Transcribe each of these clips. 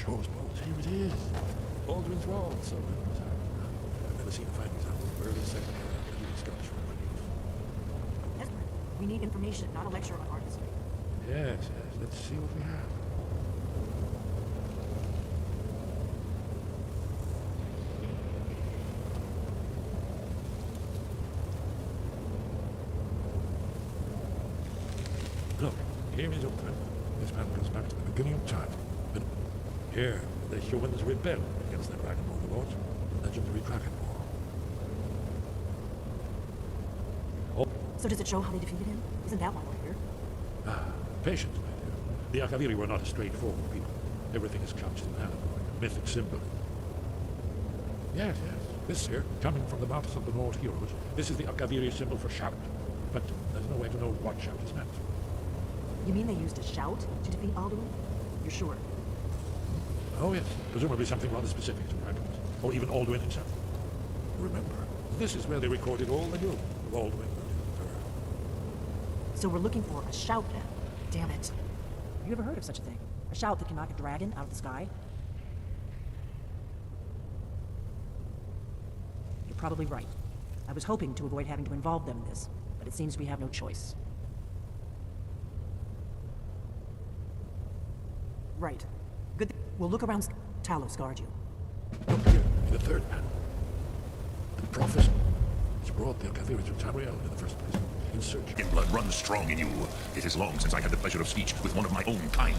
shows, well, here it is. Baldwin's Wall, so I've never seen a fighting example of early second medieval Scottish remedies. Desperate. We need information, not a lecture on art history. Yes, yes. Let's see what we have. Look, here is open. This man goes back to the beginning of time. But here, the humans rebelled against their dragon overlords, the legendary Dragon War. Oh. So does it show how they defeated him? Isn't that why we're here? Patience, my dear. The Akaviri were not a straightforward people. Everything is couched in allegory, mythic symbol. Yes, yes. This here, coming from the mouths of the Nord heroes, this is the Akaviri symbol for shout. But there's no way to know what shout is meant. You mean they used a shout to defeat Alduin? You're sure? Oh yes, presumably something rather specific to dragons, or even Alduin himself. Remember, this is where they recorded all the news of Alduin. So we're looking for a shout then. Damn it. Have you ever heard of such a thing? A shout that can knock a dragon out of the sky? You're probably right. I was hoping to avoid having to involve them in this, but it seems we have no choice. Right. Good. We'll look around. Talos guard you. Look here, in the third panel. The prophecy which brought the Akaviri to Tamriel in the first place. In search. Dragon blood runs strong in you. It is long since I had the pleasure of speech with one of my own kind.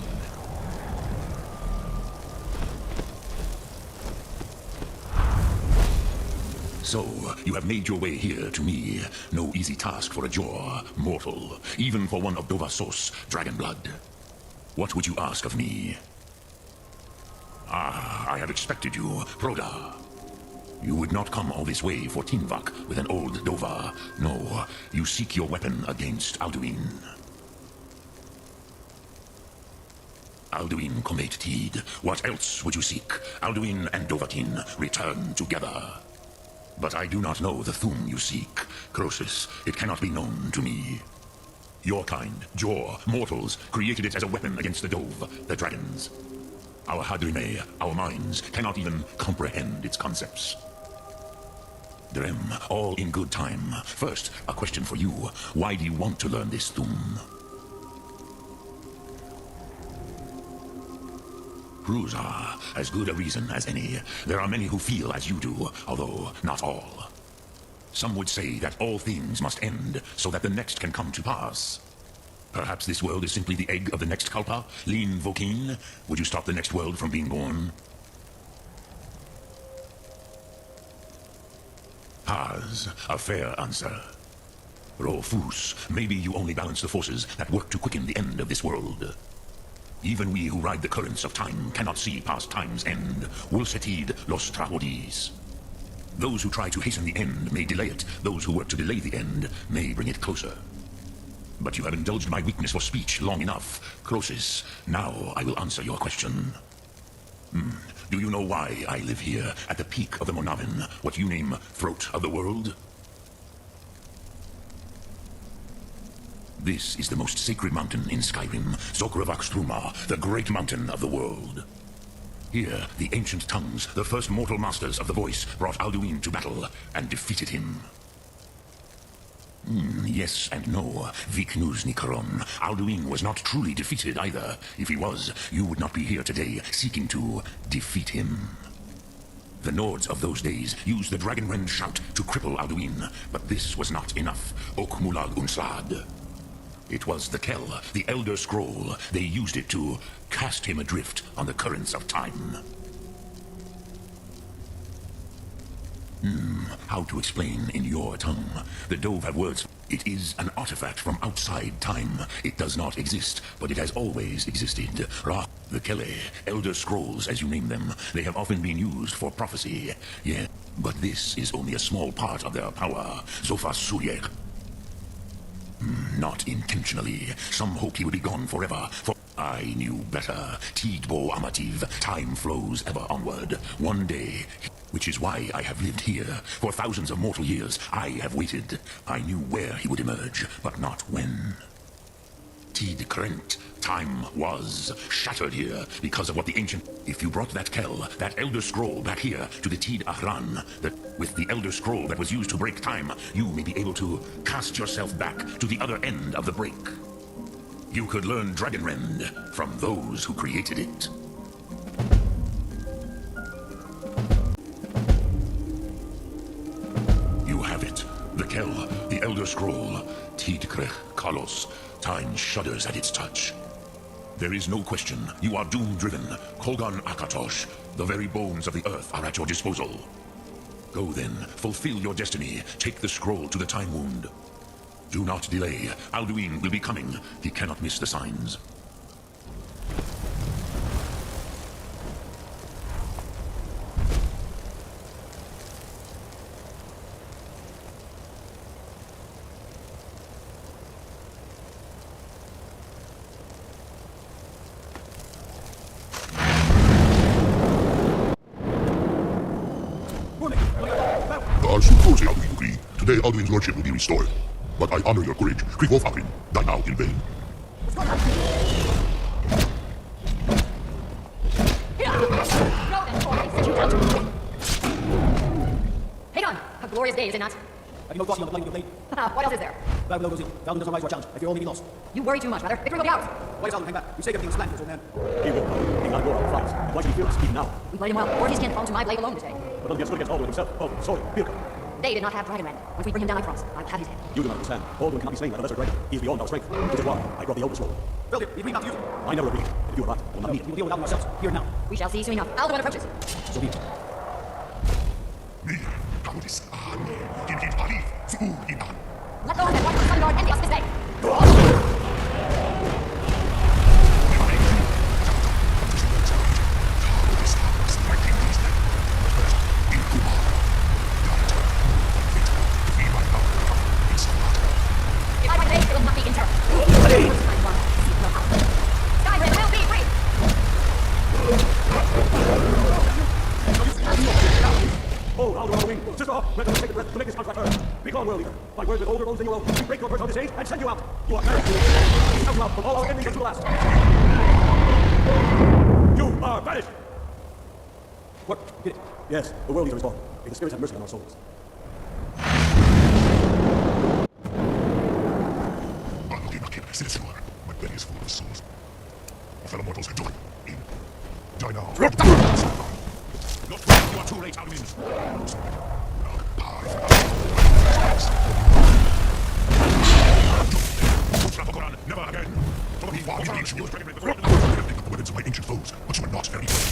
So, you have made your way here to me. No easy task for a Jor, mortal, even for one of Dovasos, dragon blood. What would you ask of me? Ah, I have expected you, Proda. You would not come all this way for Tinvak with an old Dova. No, you seek your weapon against Alduin. Alduin Comet Tid. What else would you seek? Alduin and Dovahkiin return together. But I do not know the Thum you seek. Croesus, it cannot be known to me. Your kind, Jor, mortals, created it as a weapon against the Dove, the dragons. Our Hadrime, our minds, cannot even comprehend its concepts. Drem, all in good time. First, a question for you. Why do you want to learn this Thum? Prusa, as good a reason as any. There are many who feel as you do, although not all. Some would say that all things must end, so that the next can come to pass. Perhaps this world is simply the egg of the next Kalpa? Lean Vokin? Would you stop the next world from being born? Haz, a fair answer. Rofus, maybe you only balance the forces that work to quicken the end of this world. Even we who ride the currents of time cannot see past time's end. Wulsetid los trahodis. Those who try to hasten the end may delay it. Those who work to delay the end may bring it closer. But you have indulged my weakness for speech long enough. Croesus, now I will answer your question. Do you know why I live here, at the peak of the Monavin, what you name throat of the world? This is the most sacred mountain in Skyrim, Zokravakstruma, the great mountain of the world. Here, the ancient tongues, the first mortal masters of the voice, brought Alduin to battle and defeated him. Yes and no, Viknus Nikaron. Alduin was not truly defeated either. If he was, you would not be here today, seeking to defeat him. The Nords of those days used the Dragonrend shout to cripple Alduin, but this was not enough. Okmulag Unslad. It was the Kell, the Elder Scroll. They used it to cast him adrift on the currents of time. How to explain in your tongue? The Dove have words. It is an artifact from outside time. It does not exist, but it has always existed. Ra, the Kelle, Elder Scrolls, as you name them, they have often been used for prophecy. Yeah, but this is only a small part of their power. Zophas Suryek. Not intentionally. Some hoped he would be gone forever. For I knew better. Tidbo Amativ. Time flows ever onward. One day. Which is why I have lived here. For thousands of mortal years, I have waited. I knew where he would emerge, but not when. Tid Krent. Time was shattered here because of what the ancient... If you brought that Kell, that Elder Scroll back here to the Tid Ahran, that with the Elder Scroll that was used to break time, you may be able to cast yourself back to the other end of the break. You could learn Dragonrend from those who created it. You have it. The Kell, the Elder Scroll, Tidkrech Kalos. Time shudders at its touch. There is no question. You are doom-driven. Kogan Akatosh. The very bones of the earth are at your disposal. Go then. Fulfill your destiny. Take the scroll to the Time Wound. Do not delay. Alduin will be coming. He cannot miss the signs. Today Alduin's lordship will be restored. But I honor your courage. Krigolf Akrin, die now in vain. Hang on! A glorious day, is it not? I can no glossy on the blinding of blade. What else is there? Valve no goes in. Valve doesn't rise to our challenge. I fear all may be lost. You worry too much, brother. Victory will be ours. Why does Alden hang back? You say everything is planned for this old man. He will. King Algora will rise. Why should he fear us even now? We played him well. Ortiz can't fall to my blade alone today. But none against good against Alduin himself. Oh, sorry, Birka. They did not have Dragonrend. Once we bring him down, I promise, I will have his head. You do not understand. Alduin cannot be slain by the lesser dragon. He is beyond our strength. Which is why I brought the Elder Scroll. Well, we agreed not to use it. I never agreed. If you are right, I will not need We it. will deal with Alden ourselves, here and now. We shall see soon enough. Alduin approaches. So be it. Me, Kaudis, Ani, Gilgit Arif, Zu, Inan. Let those that watch the sun guard envy us this day. If I were today, it will not be in terror. Skyrim will be free! Oh, Alduin, sister, let us take the breath to make this contract earn. Be gone, world eater. By words with older bones than your own, we break your birth on this age and send you out. You are banished. Out you out from all our enemies to the last. You are banished. What? Did it? Yes, the world eater is gone. May the spirits have mercy on our souls. My belly is full of souls. My fellow mortals enjoy. Die now. Not when you are too late, Alduin. Never again. Follow me while you reach you. Pick up the weapons of my ancient foes, but you are not very good.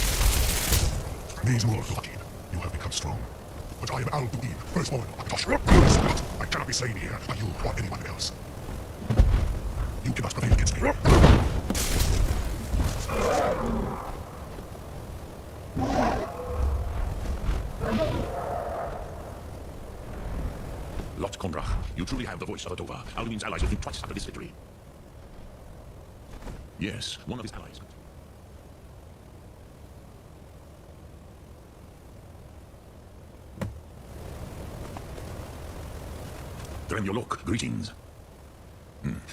These words, Dovahkiin, you have become strong. But I am Alduin, firstborn of Akatosh. I cannot be slain here by you or anyone else. You cannot prevail against me. Lot Kondrach, you truly have the voice of a Dova. Alduin's allies will think twice after this victory. Yes, one of his allies. Dremyolok, greetings.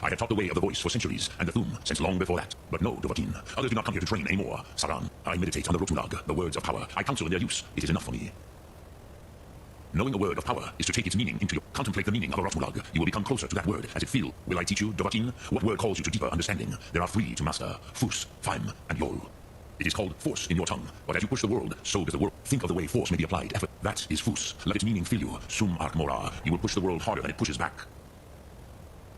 I have taught the way of the voice for centuries, and the Thum since long before that. But no, Dovahkiin, others do not come here to train anymore. Saran, I meditate on the Rotulag, the words of power. I counsel in their use. It is enough for me. Knowing a word of power is to take its meaning into your... Contemplate the meaning of a Rotulag. You will become closer to that word as it feel. Will I teach you, Dovahkiin? What word calls you to deeper understanding? There are three to master. Fus, Faim, and Yol. It is called force in your tongue, but as you push the world, so does the world. Think of the way force may be applied. Effort. That is Fus. Let its meaning fill you. Sum arc mora. You will push the world harder than it pushes back.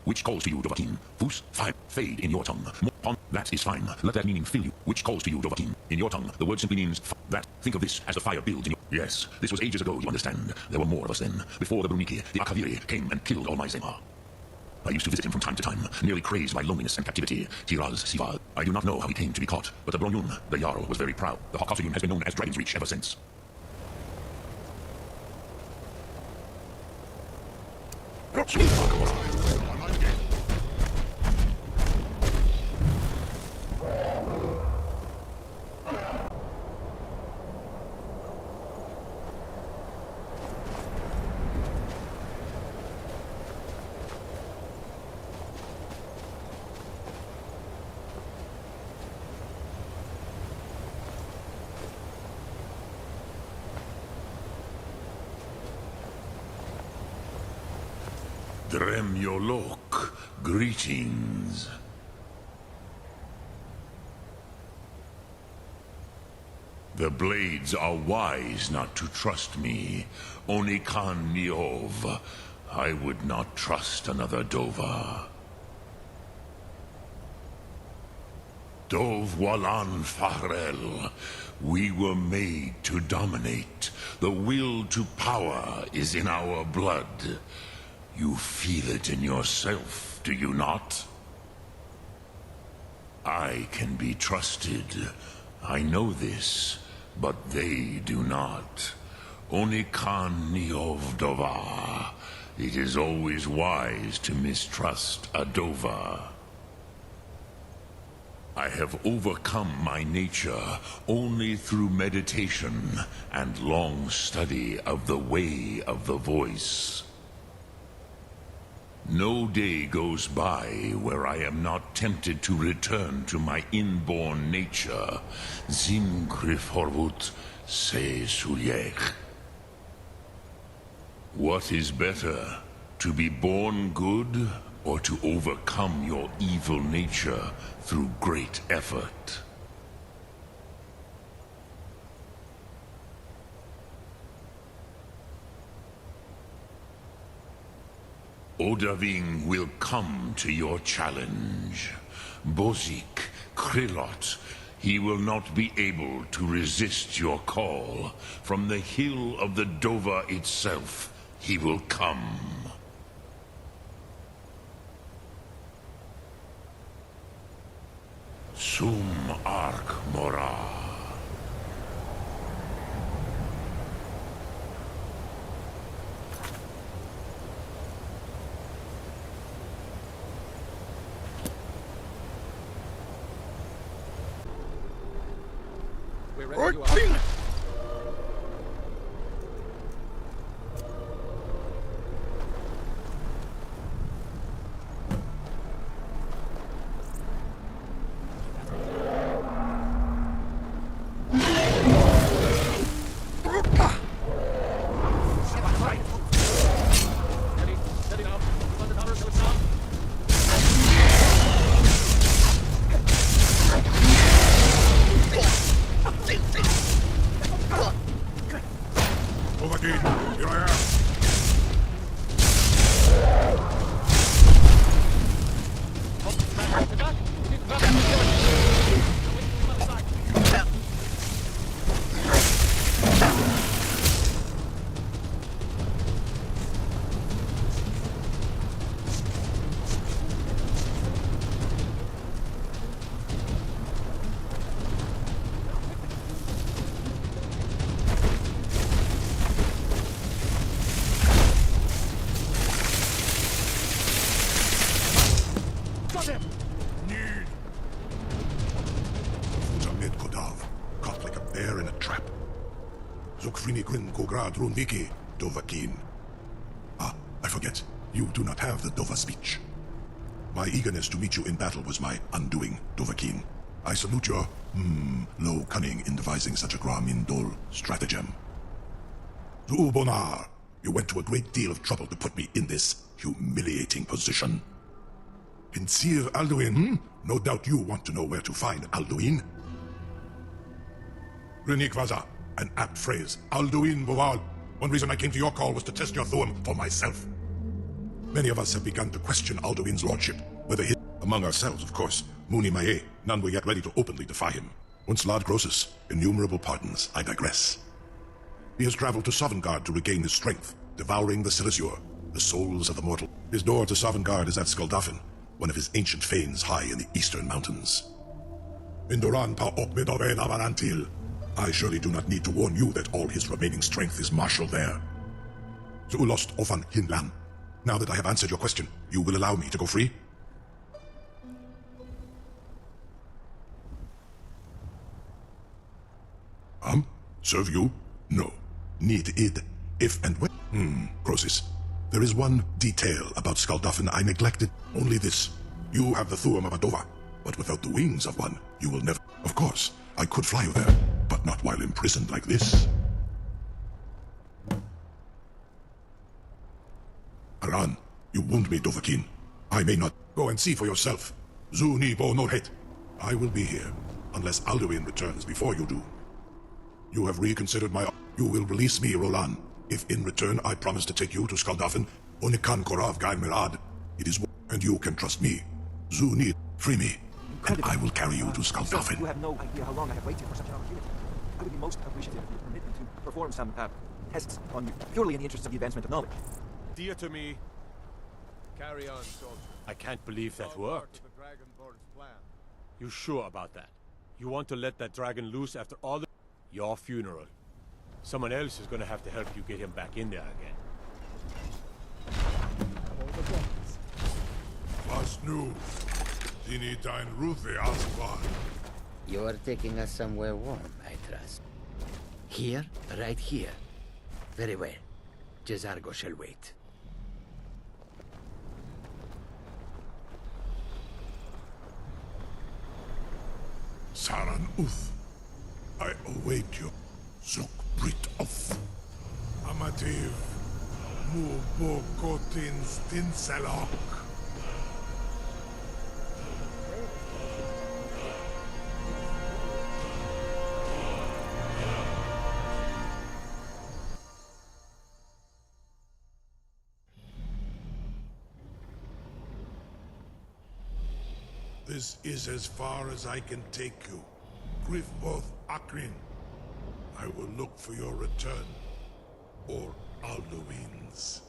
Which calls to you, Dovahkiin? Fus, Faim, fade in your tongue. Pon, that is fine. Let that meaning fill you. Which calls to you, Dovahkiin? In your tongue, the word simply means that. Think of this as the fire builds in your... Yes, this was ages ago, you understand. There were more of us then. Before the Bruniki, the Akaviri came and killed all my Zema. I used to visit him from time to time, nearly crazed by loneliness and captivity. Tiraz Siva. I do not know how he came to be caught, but the Bronyun, the Jarl, was very proud. The Hokotayun has been known as Dragon's Reach ever since. Dremyolok, greetings. The blades are wise not to trust me. Onikan Niov. I would not trust another Dova. Dov Walan Farel. We were made to dominate. The will to power is in our blood. You feel it in yourself, do you not? I can be trusted. I know this, but they do not. Onikan Niov Dova. It is always wise to mistrust a Dova. I have overcome my nature only through meditation and long study of the way of the voice. No day goes by where I am not tempted to return to my inborn nature. Zimgrifhorvut se sulyech. What is better, to be born good or to overcome your evil nature through great effort? Odaving will come to your challenge. Bozik, Krillot, he will not be able to resist your call. From the hill of the Dova itself, he will come. Sum Ark Mora. We're ready to go. Overkin, here I am. Need. Jamid Kodav, caught like a bear in a trap. Zukfrini Grin Kograd Runviki, Dovakin. Ah, I forget. You do not have the Dova speech. My eagerness to meet you in battle was my undoing, Dovakin. I salute your, low cunning in devising such a Gramindol stratagem. Zubonar, you went to a great deal of trouble to put me in this humiliating position. Pinsir Alduin, No doubt you want to know where to find Alduin. Renikvaza, an apt phrase. Alduin Boval. One reason I came to your call was to test your Thuum for myself. Many of us have begun to question Alduin's lordship, whether he... Among ourselves, of course. Muni Mae, none were yet ready to openly defy him. Once Lard Grossus, innumerable pardons, I digress. He has traveled to Sovngarde to regain his strength, devouring the Silazur, the souls of the mortal. His door to Sovngarde is at Skuldafn, one of his ancient fanes high in the eastern mountains. Mindoran pa Okmidove Navarantil. I surely do not need to warn you that all his remaining strength is marshaled there. Zuulost Ofan Hinlan. Now that I have answered your question, you will allow me to go free? Serve you? No. Need id. If and when... Croesus. There is one detail about Skuldafn I neglected. Only this. You have the Thuum of a Dova, but without the wings of one, you will never... Of course, I could fly you there, but not while imprisoned like this. Aran, You wound me, Dovahkiin. I may not. Go and see for yourself. Zu ni bo no het. I will be here, unless Alduin returns before you do. You have reconsidered my... You will release me, Roland. If in return I promise to take you to Skaldafn, Onikan Korav Gai Mirad, it is... And you can trust me. Zu ni, free me, and I will carry you to Sir, Skaldafn. you have no idea how long I have waited for such an opportunity. I would be most appreciative if you permit me to perform some tests on you, purely in the interests of the advancement of knowledge. Dear to me. Carry on, soldier. I can't believe that worked. You sure about that? You want to let that dragon loose after all the... Your funeral. Someone else is gonna have to help you get him back in there again. Was nu? Dini dein Ruthi Aswan. You are taking us somewhere warm, I trust. Here? Right here. Very well. Jezargo shall wait. Saran Uth. I await you. Zuk Brit of Amativ Mubokotin Stinselok. This is as far as I can take you. Griffboth Akrin. I will look for your return. Or Alduin's.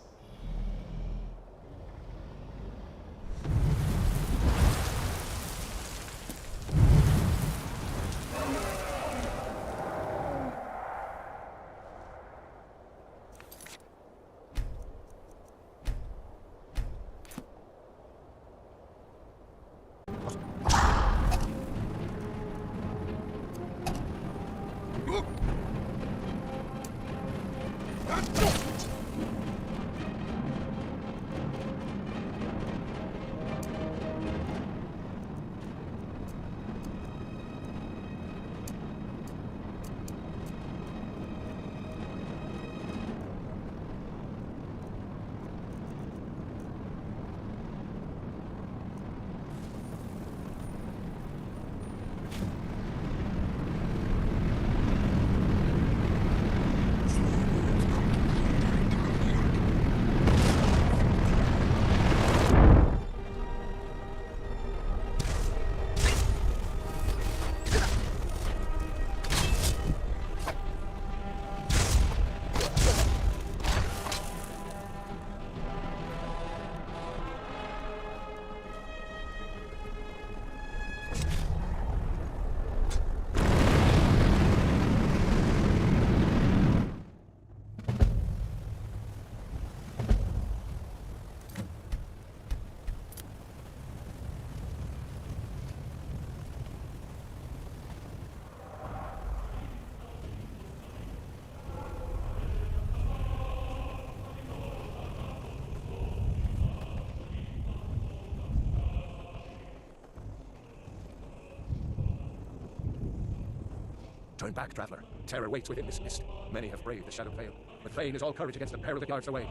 Turn back, traveler. Terror waits within this mist. Many have braved the shadowed veil, but vain is all courage against the peril that guards the way.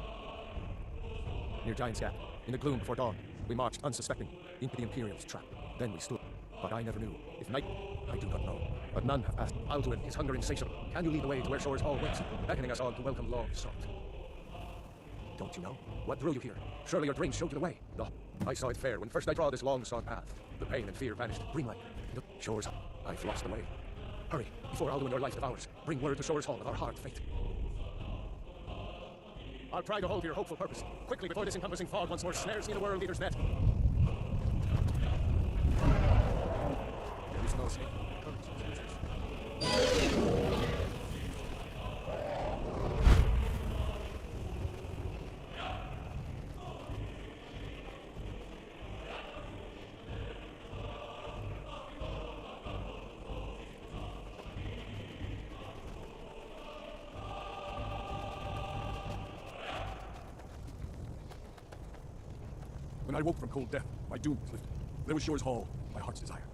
Near Giant's Gap, in the gloom before dawn, we marched unsuspecting into the Imperial's trap. Then we stood. But I never knew. If night, I do not know. But none have asked. Alduin, his hunger insatiable. Can you lead the way to where Shore's Hall waits, beckoning us all to welcome law sought? Don't you know? What drew you here? Surely your dreams showed you the way. No, I saw it fair when first I trod this long-sought path. The pain and fear vanished. Dreamlike. Shore's Hall. I've lost the way. Hurry, before Alduin your life devours. Bring word to Shore's Hall of our hard fate. I'll try to hold to your hopeful purpose. Quickly, before this encompassing fog once more snares me in the world eater's net. There is no escape. When I woke from cold death, my doom was lifted. There was Shore's Hall, my heart's desire.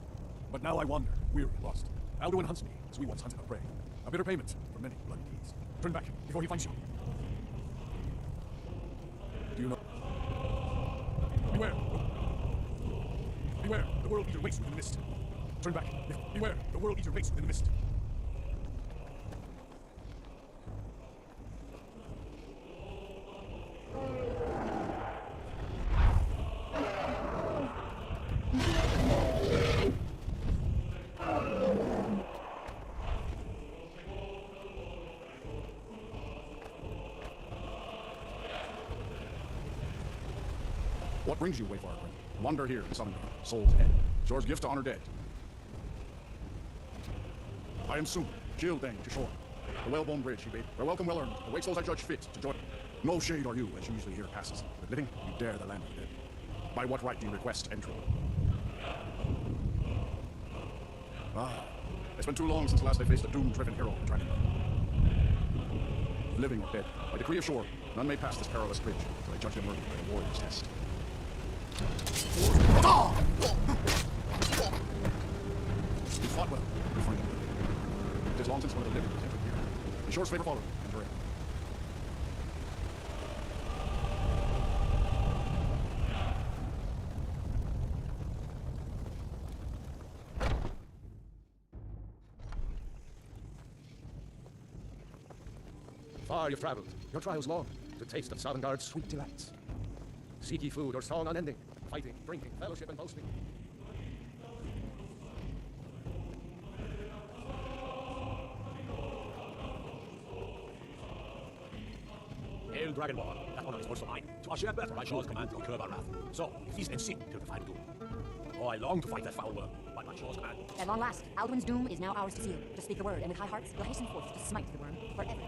But now I wander, weary, lost. Alduin hunts me, as we once hunted our prey. A bitter payment for many bloody deeds. Turn back, before he finds you. Do you know? Beware! Beware! The world eater waits within the mist. Turn back. Beware! The world eater waits within the mist. What brings you, Wayfarer? Wander here in Southern Soul's End. Shore's gift to honor dead. I am soon, Gildang to shore. The well-born bridge he bade, where welcome well earned, awaits those I judge fit to join. No shade are you, as usually here passes. But living, you dare the land of the dead. By what right do you request entry? Ah, it's been too long since last I faced a doom-driven hero in Dragon. Living or dead, by decree of shore, none may pass this perilous bridge till I judge them worthy by the warrior's test. You fought well, good friend. It is long since one of the living was entered here. The shore's favor followed, and forever. Far you've travelled, your trials long, to taste of Sovngarde's sweet delights. Seek ye food or song unending, fighting, drinking, fellowship, and boasting. Hail Dragonborn, that honor is also mine. To usher better my shore's command will curb our wrath. So, feast and seek till the final doom. Oh, I long to fight that foul worm, by my shore's command. At long last, Alduin's doom is now ours to seal. Just speak the word, and with high hearts, we'll hasten forth to smite the worm forever.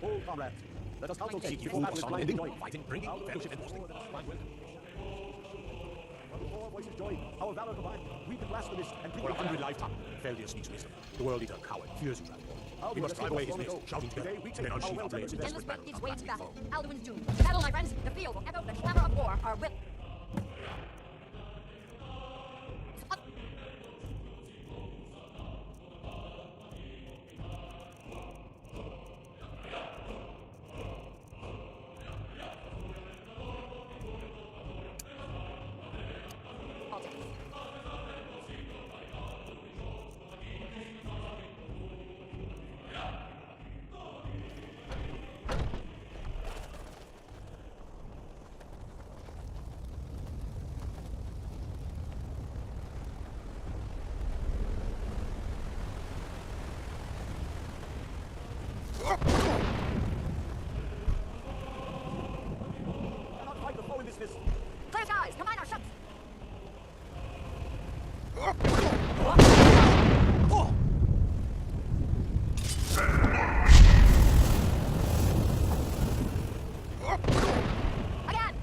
Oh, comrades, let us counsel Seek ye food or song unending, fighting, drinking, fellowship, and boasting. All voices join, our valor combined, we can blast the mist and For 100 lifetime, Feldir speaks wisdom. The world eater, coward, fears you, Dragonborn. We must drive away his mist, shouting together, and then unsheath our blades in Endless desperate battle. gives way to battle. Alduin's doom. Battle, my friends. The field will echo the clamor of war. Our will. Clear skies, combine our ships. Again.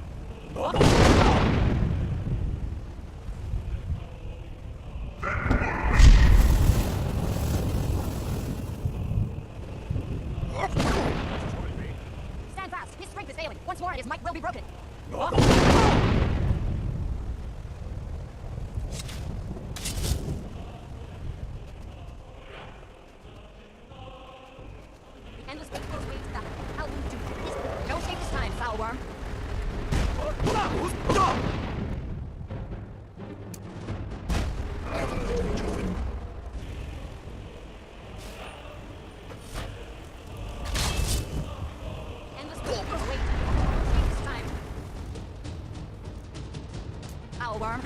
Stand fast. His strength is failing. Once more, and his might will be broken. The endless fate goes way to battle. Alduin's doom. No escape this time, foul worm. Endless fate goes way to no escape this time. Foul worm.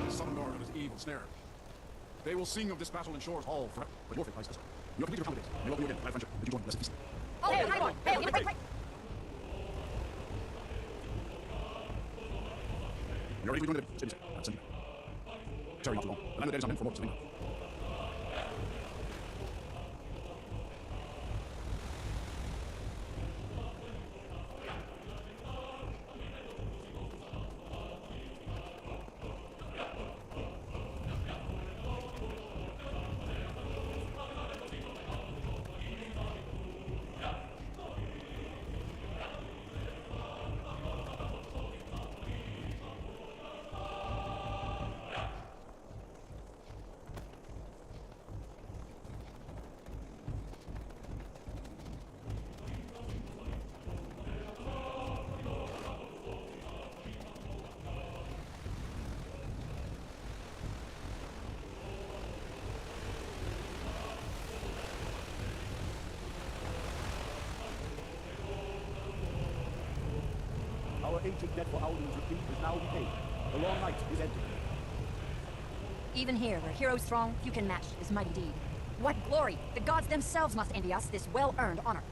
Sovngarde and his evil snare. They will sing of this battle in Shore's Hall forever. But your fate lies elsewhere. You have completed your candidates. May welcome you again, glad friendship. Did you join the blessed feast? Oh, hail, Dragonborn! Hail, wait! You're ready to join the living. I'm sending you. Tarry not too long. The land of the dead is not meant for mortals living. ancient debt for Alduin's retreat is now repaid. The long night is ended. Even here, where heroes throng, few can match this mighty deed. What glory! The gods themselves must envy us this well-earned honor.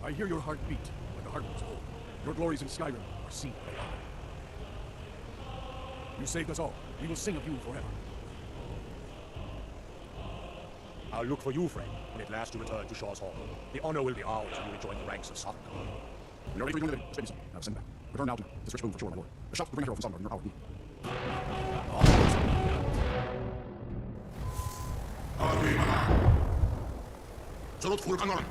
I hear your heart beat when the heartlands hold. Your glories in Skyrim are seen by all. You saved us all. We will sing of you forever. I'll look for you, friend, when at last you return to Shaw's Hall. The honor will be ours when you rejoin the ranks of Sodom. We are ready for your living. Spend now send back. Return now to this rich boon for sure, my lord. A shout to bring a hero from Sodom in your hour of need. 저렇 불강한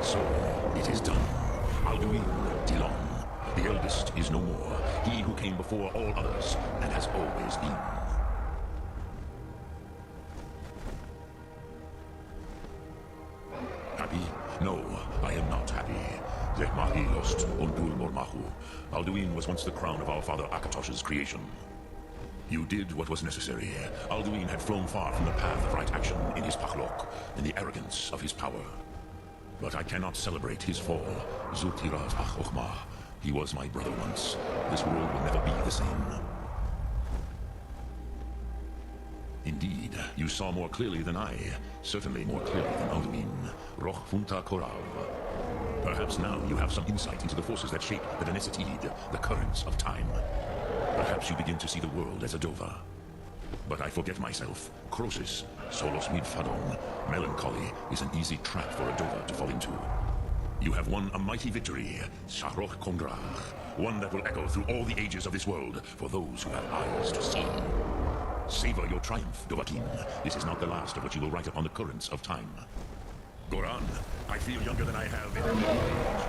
So, it is done. Alduin, Tilon, the eldest is no more. He who came before all others, and has always been. Happy? No, I am not happy. Zehmahi lost Undul Mormahu. Alduin was once the crown of our father Akatosh's creation. You did what was necessary. Alduin had flown far from the path of right action in his pachlok, in the arrogance of his power. But I cannot celebrate his fall. Zutiraz Ach-Okhma. He was my brother once. This world will never be the same. Indeed, you saw more clearly than I. Certainly more clearly than Alduin. Roch Funta Korav. Perhaps now you have some insight into the forces that shape the Denesitid, the currents of time. Perhaps you begin to see the world as a Dova. But I forget myself. Crosis, Solos Mid Fadon, melancholy is an easy trap for a Dova to fall into. You have won a mighty victory, Sharoch Kondrach, one that will echo through all the ages of this world for those who have eyes to see. Savor your triumph, Dovahkiin. This is not the last of what you will write upon the currents of time. Goran, I feel younger than I have in any age.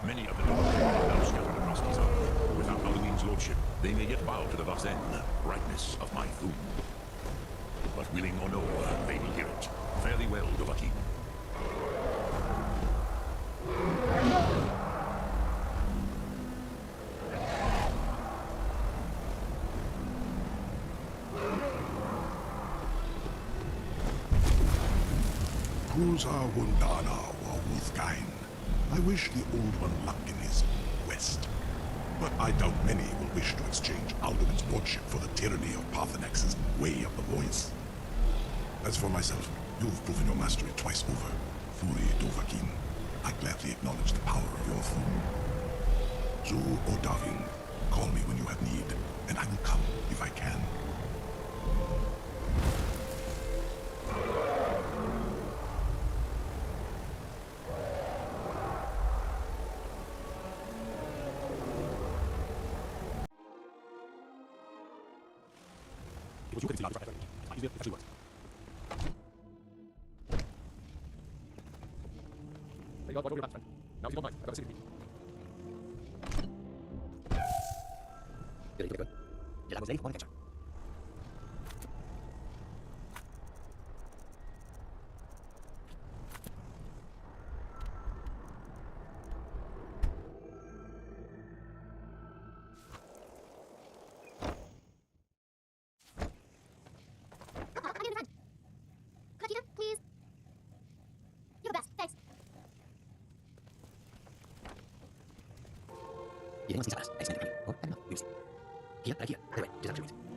Many of the Dovahkiin are now scattered across Kizan. Without Alduin's lordship, they may yet bow to the Vazen, brightness of my Thum. But willing or no, they will hear it. Fare thee well, Dovahkiin. Kuza Wundana wa Wolfgain. I wish the Old One luck in his quest. But I doubt many will wish to exchange Alduin's lordship for the tyranny of Parthenex's way of the voice. As for myself, you've proven your mastery twice over. Furi Dovahkiin, I gladly acknowledge the power of your Thum. Zu Odavin, call me when you have need, and I will come if I can. It was you who could see Alduin's right. It's not easy, it actually works. Hey, God, watch over your back, friend. Now's your night. I've got a city to beat. Good, good. Llegamos de ahí, Juan Cacha. I'm your friend. Clotilda, please. You're the best. Thanks. Iremos sin salas. Excelente. Oh, I don't know. We'll see. Here, right here. By the way, just have to read.